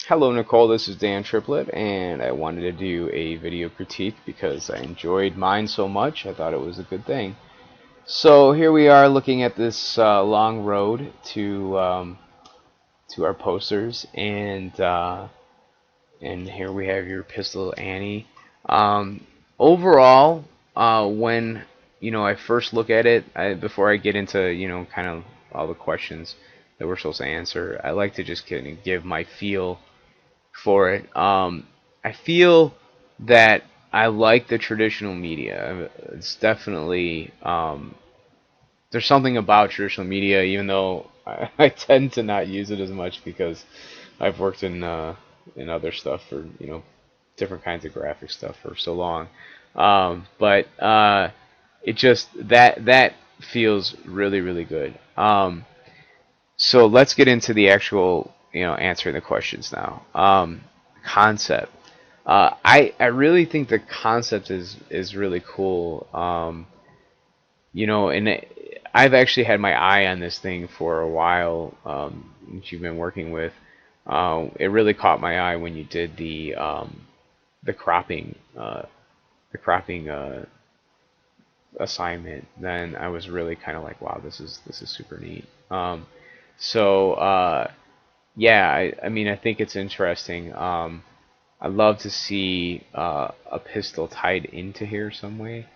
Hello, Nicole. This is Dan Triplett, and I wanted to do a video critique because I enjoyed mine so much. I thought it was a good thing. So here we are looking at this long road to our posters, and here we have your Pistol Annie. Overall, when I first look at it, before I get into kind of all the questions that we're supposed to answer, I like to just kind of give my feel for it. I feel that I like the traditional media. It's definitely there's something about traditional media, even though I tend to not use it as much because I've worked in other stuff for different kinds of graphic stuff for so long. But it just that feels really good. So let's get into the actual, answering the questions now. Concept. I really think the concept is really cool. And I've actually had my eye on this thing for a while, that you've been working with. It really caught my eye when you did the cropping, the cropping assignment. Then I was really kind of like, wow, this is super neat. So yeah, I mean, I think it's interesting. I'd love to see a pistol tied into here some way.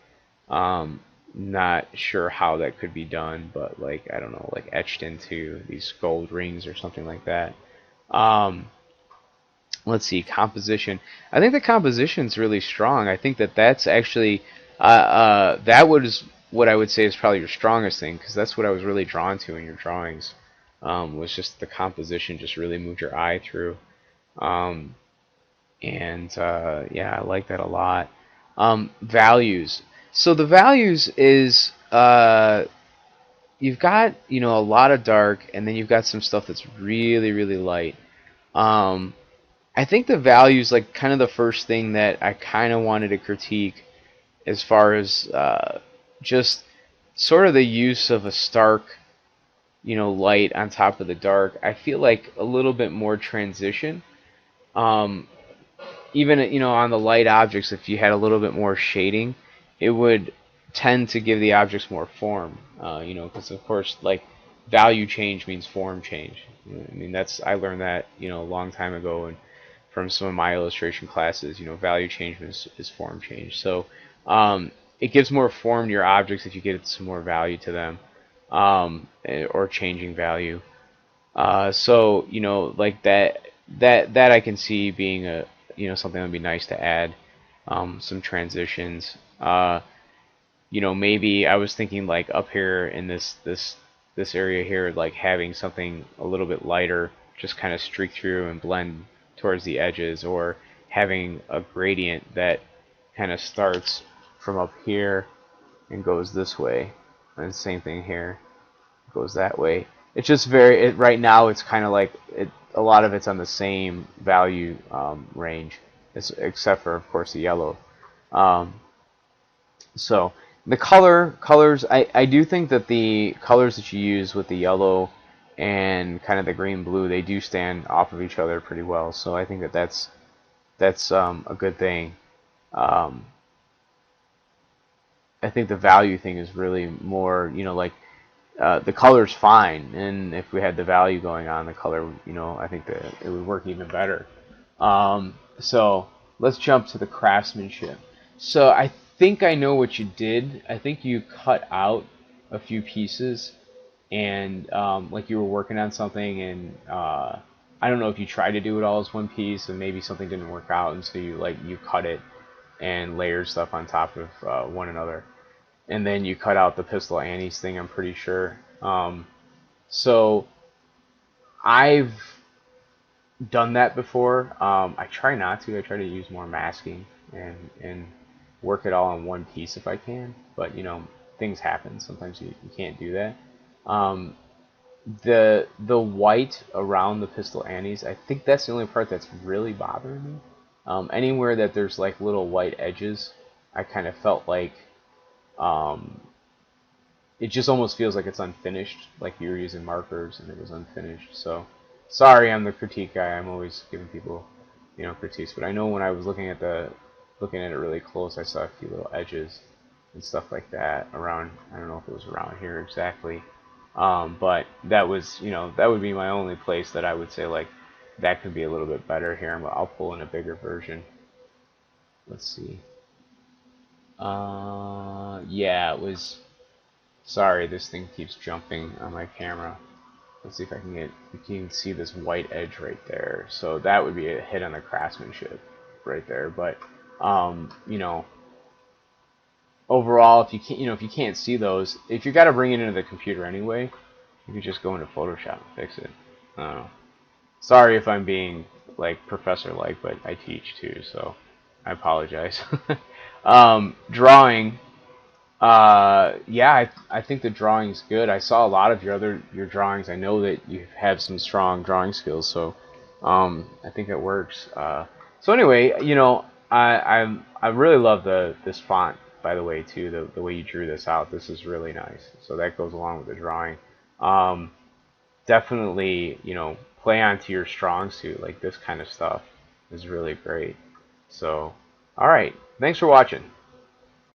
Not sure how that could be done, but like I don't know, like etched into these gold rings or something like that. Um, let's see, composition. I think the composition's really strong. I think that that's actually that was what I would say is probably your strongest thing because that's what I was really drawn to in your drawings. Was just the composition just really moved your eye through. Um, and yeah, I like that a lot. Values. So the values is you've got a lot of dark, and then you've got some stuff that's really light. Um, I think the values like kind of the first thing that I kind of wanted to critique as far as just sort of the use of a stark light on top of the dark. I feel like a little bit more transition. Um, even on the light objects, if you had a little bit more shading, it would tend to give the objects more form. Because of course, like value change means form change. I mean, that's I learned that a long time ago and from some of my illustration classes. Value change is form change. So it gives more form to your objects if you get some more value to them, or changing value. So like that I can see being a something that'd be nice to add, some transitions. Maybe I was thinking like up here in this area here, like having something a little bit lighter, just kind of streak through and blend towards the edges, or having a gradient that kind of starts from up here and goes this way, and same thing here goes that way. It's just right now it's kind of like a lot of it's on the same value range, except for of course the yellow. Um, so the colors, I do think that the colors that you use with the yellow and kind of the green blue, they do stand off of each other pretty well. So I think that that's a good thing. Um, I think the value thing is really more, like the color's fine, and if we had the value going on, the color, I think that it would work even better. So let's jump to the craftsmanship. So I think I know what you did. I think you cut out a few pieces, and like you were working on something, and I don't know if you tried to do it all as one piece, and maybe something didn't work out, and so you cut it and layered stuff on top of one another, and then you cut out the Pistol Annie's thing. I'm pretty sure. So I've done that before. I try not to. I try to use more masking and work it all on one piece if I can. But things happen. Sometimes you can't do that. Um, the white around the Pistol Annie's, I think that's the only part that's really bothering me. Anywhere that there's like little white edges, I kind of felt like um, it just almost feels like it's unfinished, like you were using markers and it was unfinished. So Sorry, I'm the critique guy. I'm always giving people, critiques. But I know when I was looking at it really close, I saw a few little edges and stuff like that around. I don't know if it was around here exactly, but that was, that would be my only place that I would say like that could be a little bit better here. I'll pull in a bigger version. Let's see. Yeah, it was. Sorry, this thing keeps jumping on my camera. Let's see if I can get, you can see this white edge right there. So that would be a hit on the craftsmanship right there. But, overall, if you can't, if you can't see those, if you got to bring it into the computer anyway, you can just go into Photoshop and fix it. Sorry if I'm being like professor-like, but I teach too, so I apologize. Drawing. Yeah, I think the drawing's good. I saw a lot of your drawings. I know that you have some strong drawing skills, so I think it works. So anyway, I really love this font, by the way, too. The way you drew this out, this is really nice. So that goes along with the drawing. Definitely, play onto your strong suit. Like this kind of stuff is really great. So, all right, thanks for watching.